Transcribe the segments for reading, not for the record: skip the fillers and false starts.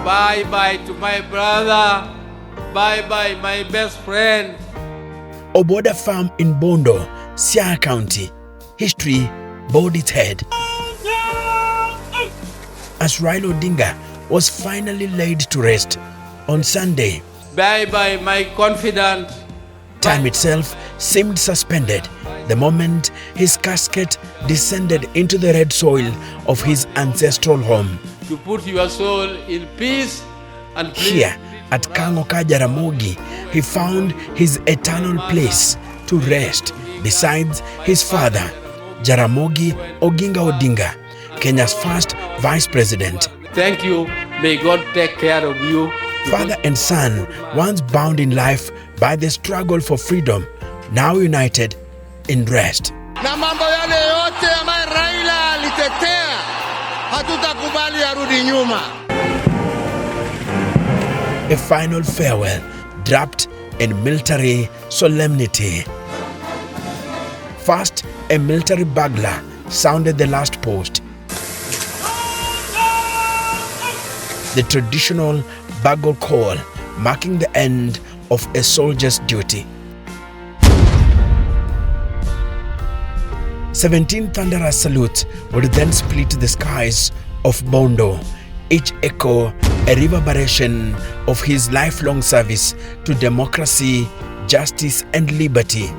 Bye-bye to my brother. Bye-bye, my best friend. Oboda Farm in Bondo, Siaya County. History bowed its head as RailaOdinga was finally laid to rest on Sunday. Bye-bye, my confidant. Time itself seemed suspended the moment his casket descended into the red soil of his ancestral home. To put your soul in peace and please. Here at Kangoka Jaramogi, he found his eternal place to rest besides his father, Jaramogi Oginga Odinga, Kenya's first vice president. Thank you. May God take care of you. Father and son, once bound in life by the struggle for freedom, now united in rest. Na mambo yale yote ambayo Raila alitetea, hatutakubali arudi nyuma. A final farewell draped in military solemnity. First, a military bugler sounded the last post. The traditional bugle call marking the end of a soldier's duty. 17 thunderous salutes would then split the skies of Bondo, each echo a reverberation of his lifelong service to democracy, justice, and liberty.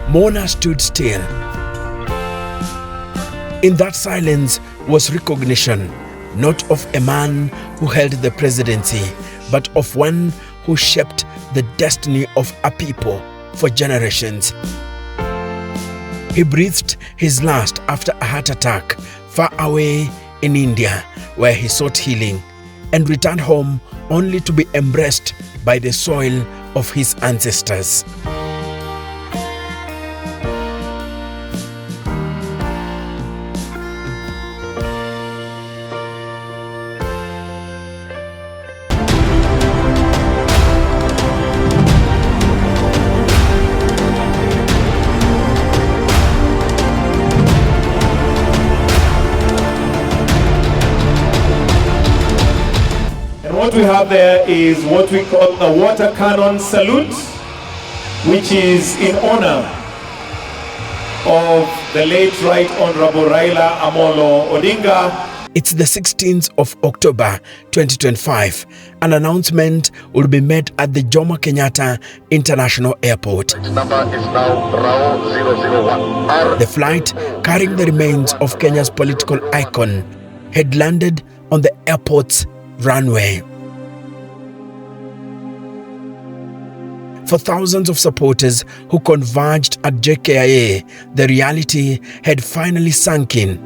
Mona stood still. In that silence was recognition, not of a man who held the presidency, but of one who shaped the destiny of a people for generations. He breathed his last after a heart attack far away in India, where he sought healing, and returned home only to be embraced by the soil of his ancestors. What we have there is what we call the water cannon salute, which is in honor of the late Right Honorable Raila Odinga. It's the 16th of October 2025. An announcement will be made at the Jomo Kenyatta International Airport. Number is now RAO 001. The flight carrying the remains of Kenya's political icon had landed on the airport's runway. For thousands of supporters who converged at JKIA, the reality had finally sunk in.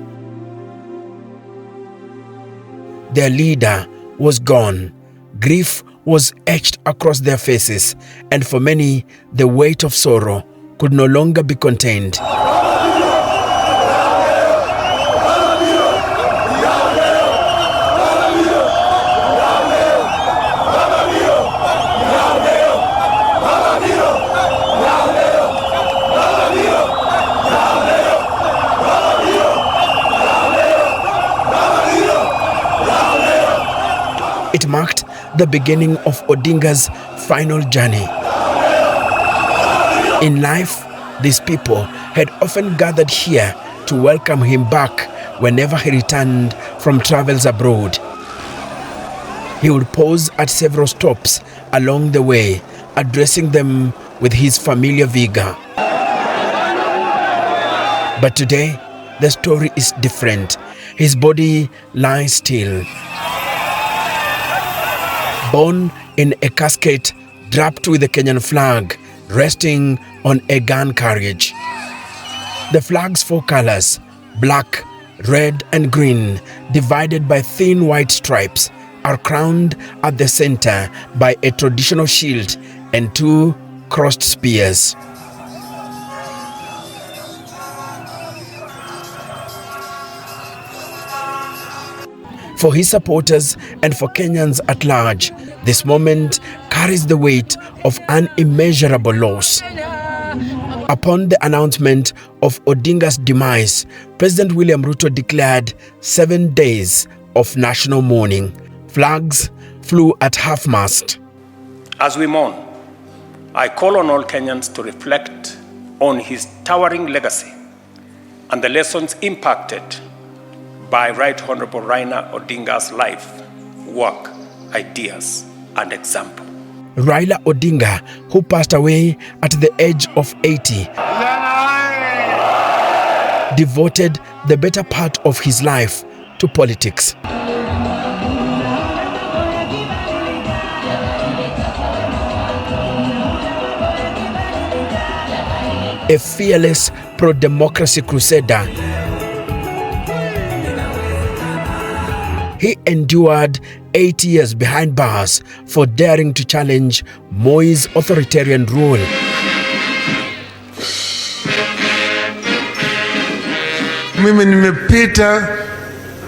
Their leader was gone. Grief was etched across their faces, and for many, the weight of sorrow could no longer be contained. It marked the beginning of Odinga's final journey. In life, these people had often gathered here to welcome him back whenever he returned from travels abroad. He would pause at several stops along the way, addressing them with his familiar vigor. But today, the story is different. His body lies still, born in a casket draped with the Kenyan flag, resting on a gun carriage. The flag's four colors, black, red, and green, divided by thin white stripes, are crowned at the center by a traditional shield and two crossed spears. For his supporters and for Kenyans at large, this moment carries the weight of unimmeasurable loss. Upon the announcement of Odinga's demise, President William Ruto declared 7 days of national mourning. Flags flew at half-mast. As we mourn, I call on all Kenyans to reflect on his towering legacy and the lessons impacted by Right Honorable Raila Odinga's life, work, ideas, and example. Raila Odinga, who passed away at the age of 80, devoted the better part of his life to politics. A fearless pro-democracy crusader, he endured 8 years behind bars for daring to challenge Moi's authoritarian rule. Mimi nimepita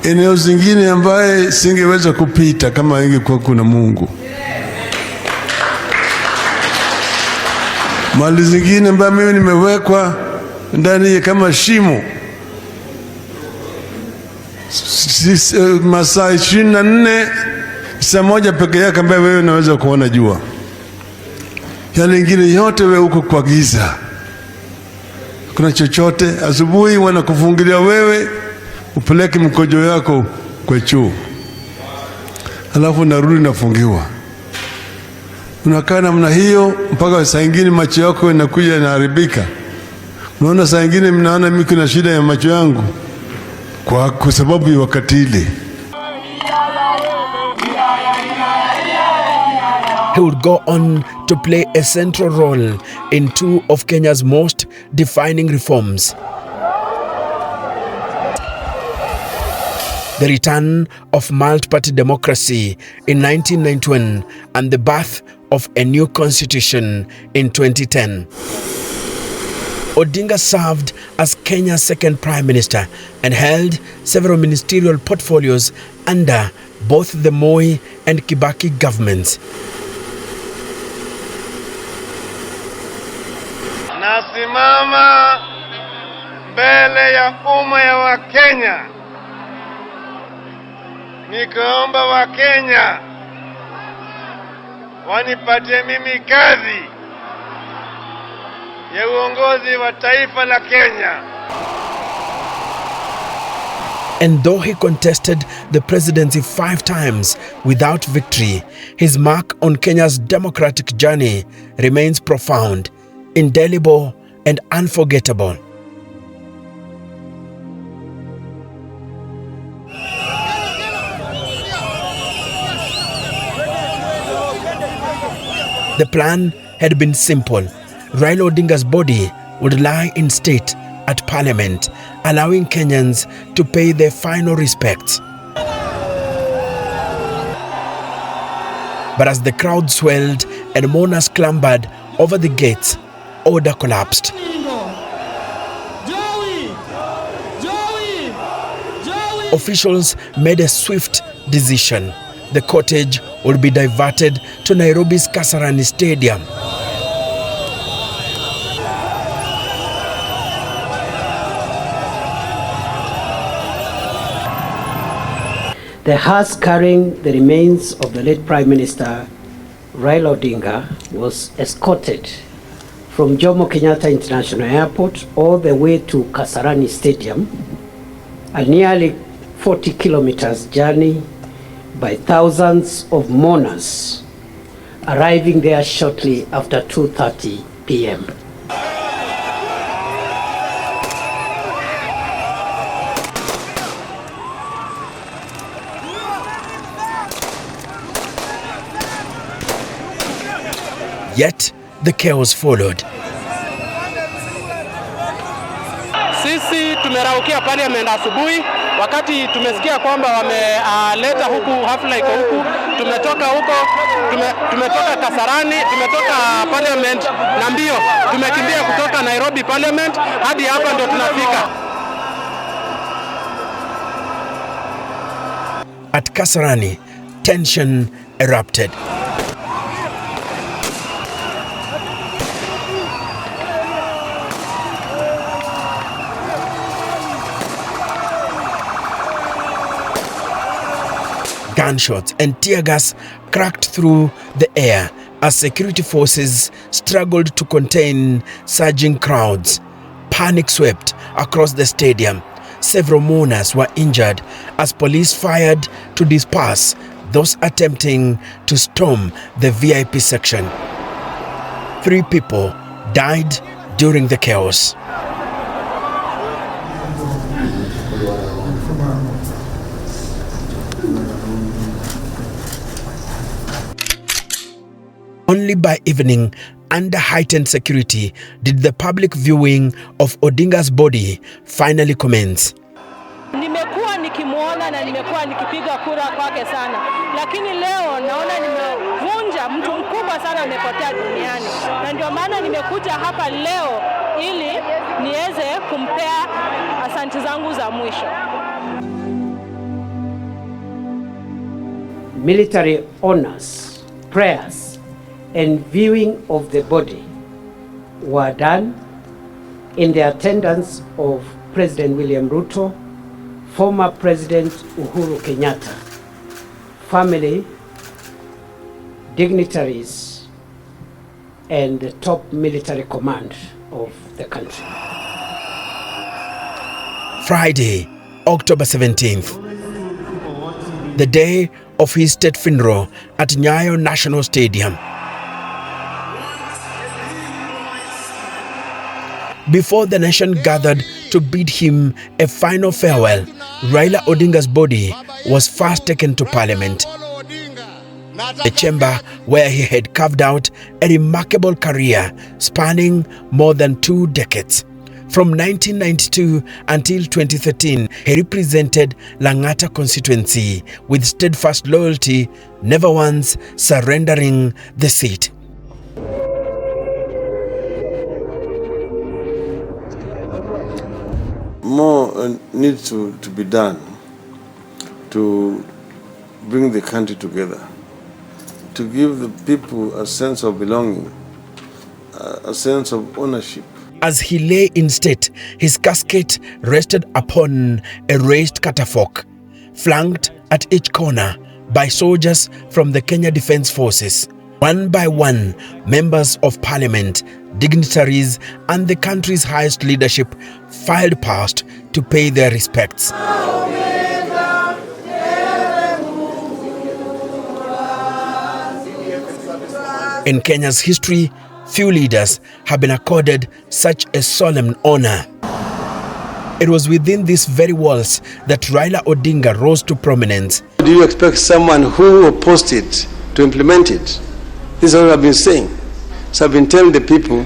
eneo zingine ambaye singeweza kupita kama ingekuwa kuna Mungu. Mali zingine ambaye mimi nimewekwa ndani kama shimo. Masaa 24, saa moja peke yake ambaye wewe unaweza kuona jua. Yale ingine yote wewe uko kwa giza. Kuna chochote, asubuhi wanakufungilia wewe upeleke mkojo yako kwa choo. Alafu narudi nafungiwa. Unakaa namna hiyo mpaka saa nyingine macho yako yanakuja yanaharibika. Unaona saa nyingine mnaona mimi kuna shida ya macho yangu kwa sababu ya wakati ile. He would go on to play a central role in two of Kenya's most defining reforms: the return of multi-party democracy in 1991 and the birth of a new constitution in 2010. Odinga served as Kenya's second Prime Minister and held several ministerial portfolios under both the Moi and Kibaki governments. Nasimama mbele ya umma ya Wakenya nikiomba Wakenya wanipatie mimi kazi ya uongozi wa taifa la Kenya. And though he contested the presidency 5 times without victory, his mark on Kenya's democratic journey remains profound, indelible, and unforgettable. The plan had been simple. Raila Odinga's body would lie in state at Parliament, allowing Kenyans to pay their final respects. But as the crowd swelled and mourners clambered over the gates, order collapsed. Officials made a swift decision. The cortege would be diverted to Nairobi's Kasarani Stadium. The hearse carrying the remains of the late Prime Minister Raila Odinga was escorted from Jomo Kenyatta International Airport all the way to Kasarani Stadium, a nearly 40 kilometers journey by thousands of mourners, arriving there shortly after 2:30 p.m. Yet the chaos followed. Sisi tumeraukia Parliament asubuhi wakati tumesikia kwamba wameleta huku hafla iko huku. Tumetoka huko, tumetoka Kasarani, tumetoka Parliament na mbio. Tumekimbia kutoka Nairobi Parliament hadi hapa ndio tunafika. At Kasarani, tension erupted. Gunshots and tear gas cracked through the air as security forces struggled to contain surging crowds. Panic swept across the stadium. Several mourners were injured as police fired to disperse those attempting to storm the VIP section. 3 people died during the chaos. Only by evening, under heightened security, did the public viewing of Odinga's body finally commence. Nimekuwa nikimuona na nimekuwa nikipiga kura kwake sana, lakini leo naona nimevunja mtu mkubwa sana amepotea duniani, na ndio maana nimekuja hapa leo ili niweze kumpea asante zangu za mwisho. Military honors, prayers and viewing of the body were done in the attendance of President William Ruto, former President Uhuru Kenyatta, family, dignitaries, and the top military command of the country. Friday, October 17th, the day of his state funeral at Nyayo National Stadium. Before the nation gathered to bid him a final farewell, Raila Odinga's body was first taken to Parliament, a chamber where he had carved out a remarkable career spanning more than 2 decades. From 1992 until 2013, he represented Langata constituency with steadfast loyalty, never once surrendering the seat. More needs to be done to bring the country together, to give the people a sense of belonging, a sense of ownership. As he lay in state, his casket rested upon a raised catafalque, flanked at each corner by soldiers from the Kenya Defence Forces. One by one, members of parliament, dignitaries, and the country's highest leadership filed past to pay their respects. In Kenya's history, few leaders have been accorded such a solemn honor. It was within these very walls that Raila Odinga rose to prominence. Do you expect someone who opposed it to implement it? This is what I've been saying. So I've been telling the people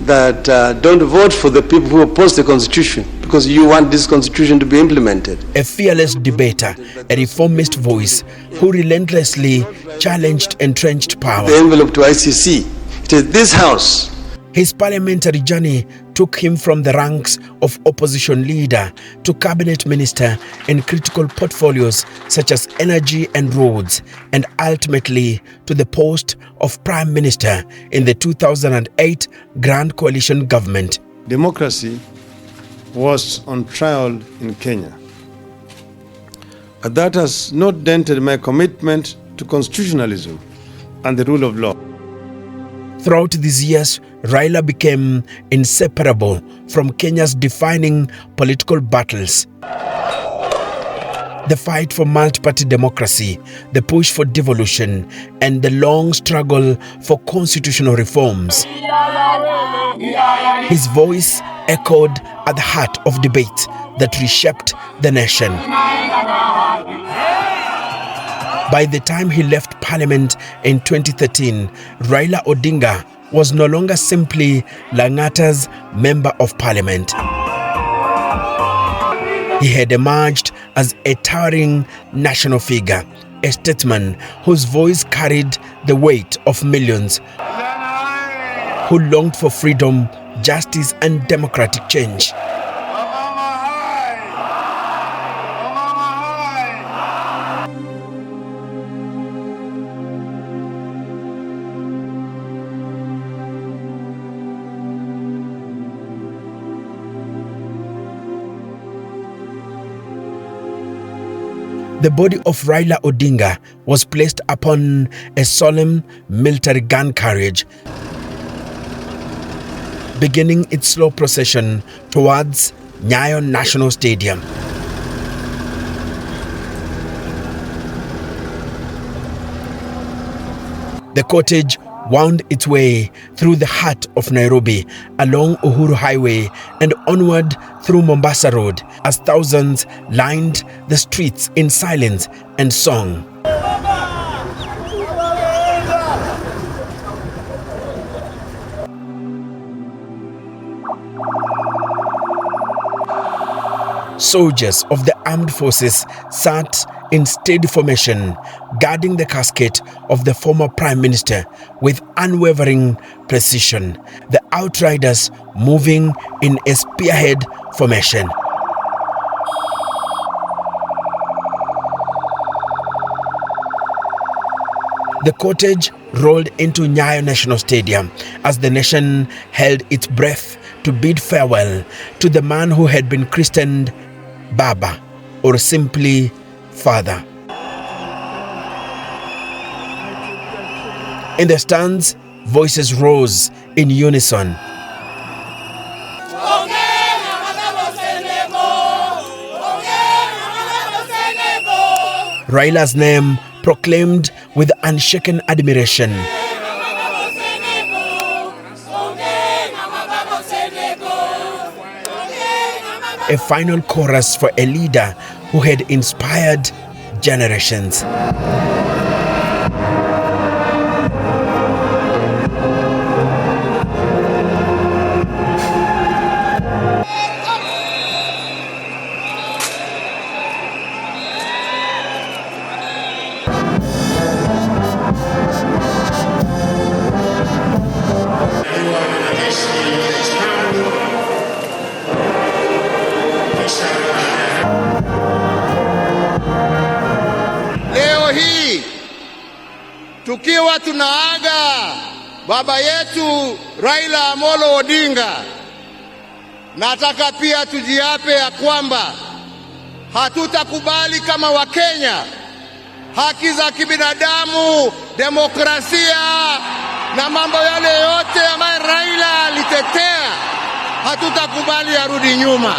that don't vote for the people who oppose the constitution because you want this constitution to be implemented. A fearless debater, a reformist voice who relentlessly challenged entrenched power. The envelope to ICC. It is this house. His parliamentary journey took him from the ranks of opposition leader to cabinet minister in critical portfolios such as energy and roads, and ultimately to the post of Prime Minister in the 2008 Grand Coalition government. Democracy was on trial in Kenya. But that has not dented my commitment to constitutionalism and the rule of law. Throughout these years, Raila became inseparable from Kenya's defining political battles. The fight for multi-party democracy, the push for devolution, and the long struggle for constitutional reforms. His voice echoed at the heart of debates that reshaped the nation. By the time he left Parliament in 2013, Raila Odinga was no longer simply Langata's Member of Parliament. He had emerged as a towering national figure, a statesman whose voice carried the weight of millions who longed for freedom, justice, and democratic change. The body of Raila Odinga was placed upon a solemn military gun carriage, beginning its slow procession towards Nyayo National Stadium. The cortege wound its way through the heart of Nairobi, along Uhuru Highway and onward through Mombasa Road, as thousands lined the streets in silence and song. Soldiers of the armed forces sat in steady formation, guarding the casket of the former Prime Minister with unwavering precision, the outriders moving in a spearhead formation. The cortege rolled into Nyayo National Stadium as the nation held its breath to bid farewell to the man who had been christened Baba, or simply Father. In the stands, voices rose in unison. Raila's name proclaimed with unshaken admiration. A final chorus for a leader who had inspired generations. Tukiwa tunaaga baba yetu Raila Amolo Odinga, nataka pia tujiape ya kwamba hatutakubali kama Wakenya haki za kibinadamu, demokrasia na mambo yale yote ambayo Raila alitetea, hatutakubali arudi nyuma.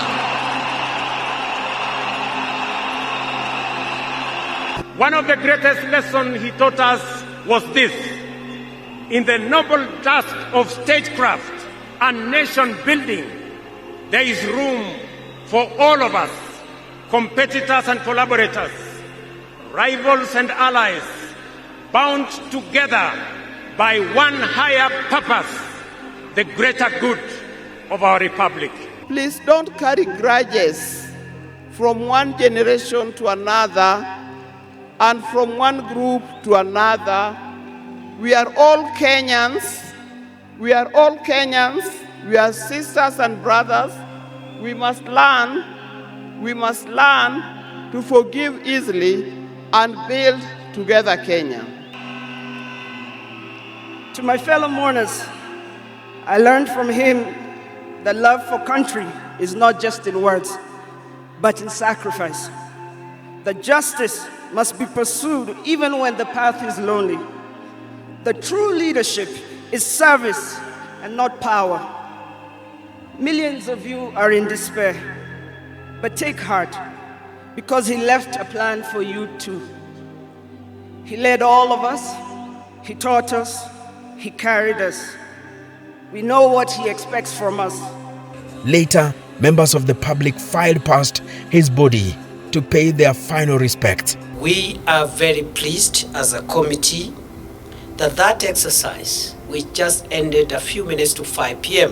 One of the greatest lessons he taught us was this: in the noble task of statecraft and nation building, there is room for all of us, competitors and collaborators, rivals and allies, bound together by one higher purpose, the greater good of our republic. Please don't carry grudges from one generation to another and from one group to another. We are all Kenyans. We are all Kenyans. We are sisters and brothers. We must learn to forgive easily and build together Kenya. To my fellow mourners, I learned from him that love for country is not just in words, but in sacrifice. That justice must be pursued even when the path is lonely. The true leadership is service and not power. Millions of you are in despair, but take heart, because he left a plan for you too. He led all of us, he taught us, he carried us. We know what he expects from us. Later, members of the public filed past his body to pay their final respect. We are very pleased as a committee that exercise, which just ended a few minutes to 5 p.m.,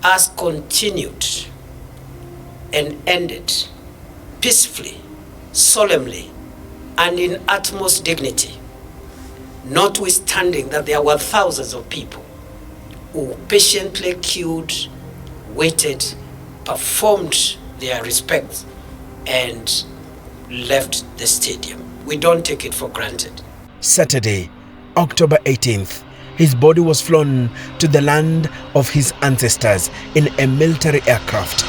has continued and ended peacefully, solemnly, and in utmost dignity, notwithstanding that there were thousands of people who patiently queued, waited, performed their respects, and left the stadium. We don't take it for granted. Saturday, October 18th, his body was flown to the land of his ancestors in a military aircraft.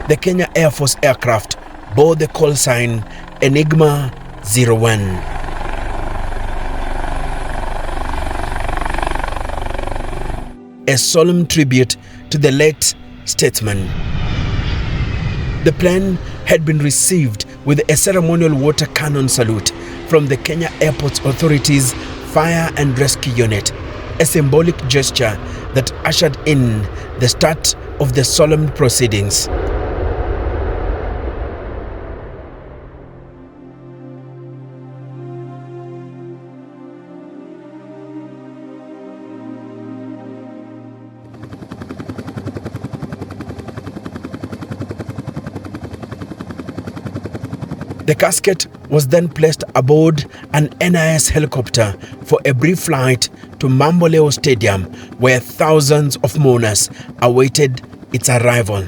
The Kenya Air Force aircraft bore the call sign Enigma 01. A solemn tribute to the late statesman. The plane had been received with a ceremonial water cannon salute from the Kenya Airports Authority's Fire and Rescue Unit, a symbolic gesture that ushered in the start of the solemn proceedings. The casket was then placed aboard an NIS helicopter for a brief flight to Mamboleo Stadium, where thousands of mourners awaited its arrival.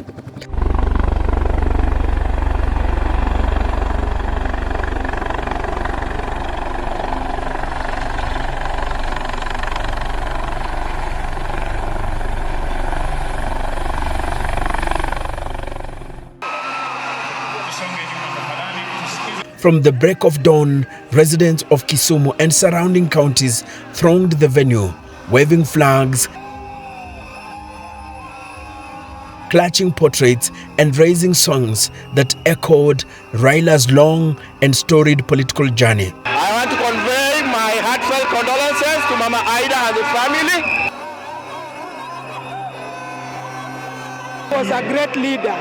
From the break of dawn, residents of Kisumu and surrounding counties thronged the venue, waving flags, clutching portraits, and raising songs that echoed Raila's long and storied political journey. I want to convey my heartfelt condolences to Mama Ida and the family. He was a great leader.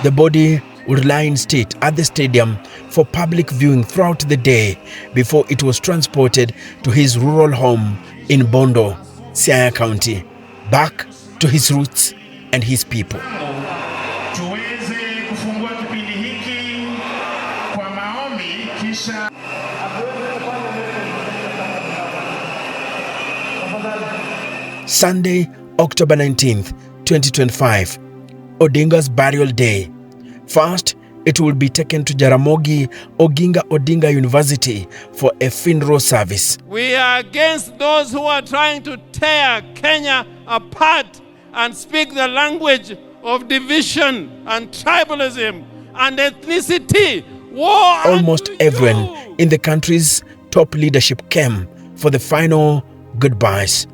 The body would lie in state at the stadium for public viewing throughout the day before it was transported to his rural home in Bondo, Siaya County, back to his roots and his people. Sunday, October 19th, 2025, Odinga's burial day. First, it will be taken to Jaramogi Oginga Odinga University for a funeral service. We are against those who are trying to tear Kenya apart and speak the language of division and tribalism and ethnicity. War. Almost everyone in the country's top leadership came for the final goodbyes.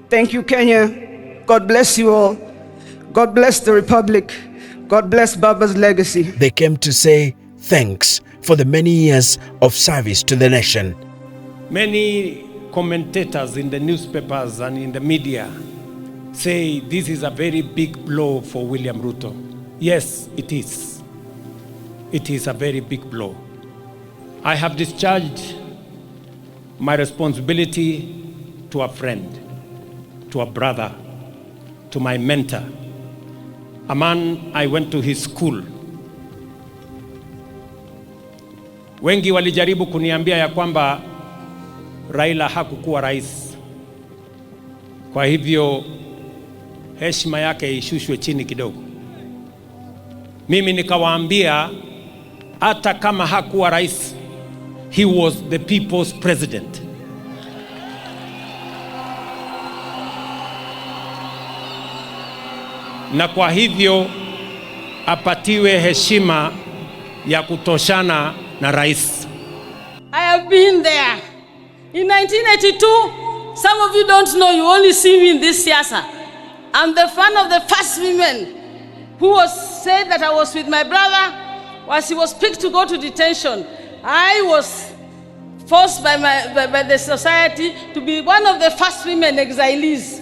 Thank you, Kenya. God bless you all. God bless the Republic. God bless Baba's legacy. They came to say thanks for the many years of service to the nation. Many commentators in the newspapers and in the media say this is a very big blow for William Ruto. Yes, it is. It is a very big blow. I have discharged my responsibility to a friend, to a brother, to my mentor, a man I went to his school. Wengi walijaribu kuniambia ya kwamba Raila hakukuwa rais, kwa hivyo heshima yake ishushwe chini kidogo. Mimi nikawaambia hata kama hakuwa rais, he was the people's president. Na kwa hivyo apatiwe heshima ya kutoshana na rais. I have been there. In 1982, some of you don't know, you only see me in this siasa. I'm the fan of the first woman who was said that I was with my brother as he was picked to go to detention. I was forced by the society to be one of the first women exilees.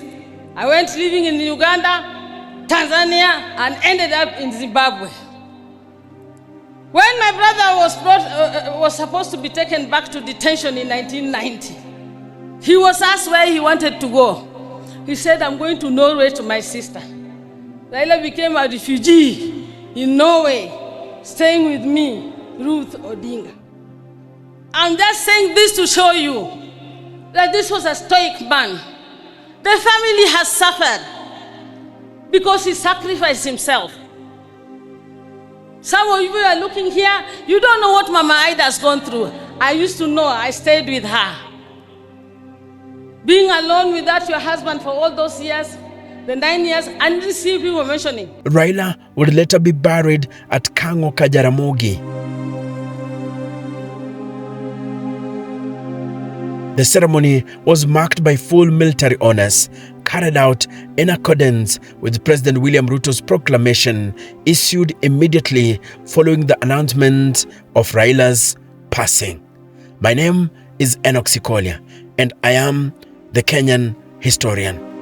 I went living in Uganda, Tanzania, and ended up in Zimbabwe. When my brother was supposed to be taken back to detention in 1990, he was asked where he wanted to go. He said, I'm going to Norway to my sister. Raila became a refugee in Norway, staying with me, Ruth Odinga. I'm just saying this to show you that this was a stoic man. The family has suffered because he sacrificed himself. Some of you are looking here, you don't know what Mama Ida has gone through. I used to know, I stayed with her. Being alone without your husband for all those years, the 9 years, and you see people mentioning. Raila would later be buried at Kango Kajaramogi. The ceremony was marked by full military honors, carried out in accordance with President William Ruto's proclamation issued immediately following the announcement of Raila's passing. My name is Enoch Sikolia, and I am the Kenyan historian.